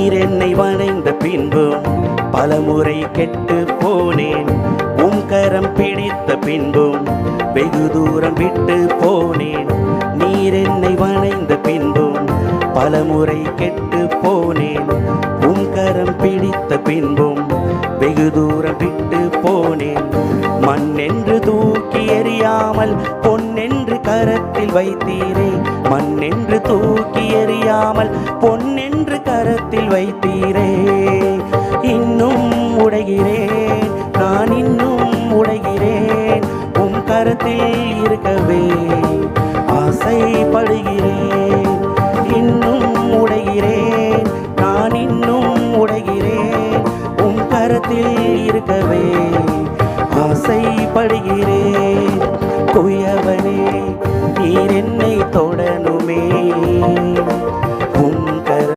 நீர் என்னை வணைந்த பின்பும் பலமுறை கெட்டு போனேன். உம் கரம் பிடித்த பின்பும் வெகு தூரம் விட்டு போனேன். நீர் என்னை வணைந்த பின்பும் பலமுறை கெட்டு போனேன். உம் கரம் பிடித்த பின்பும் வெகு தூரம் விட்டு போனேன். மண்ணென்று தூக்கி எறியாமல் பொன்னென்று கரத்தில் வைத்தீரே. மண்ணென்று தூக்கி எறியாமல் பொன்னென்று கரத்தில் வைத்தீரே. இன்னும் உடைகிறேன், நான் இன்னும் உடைகிறேன். உம் கரத்தில் இருக்கவே ஆசைப்படுகிறேன்.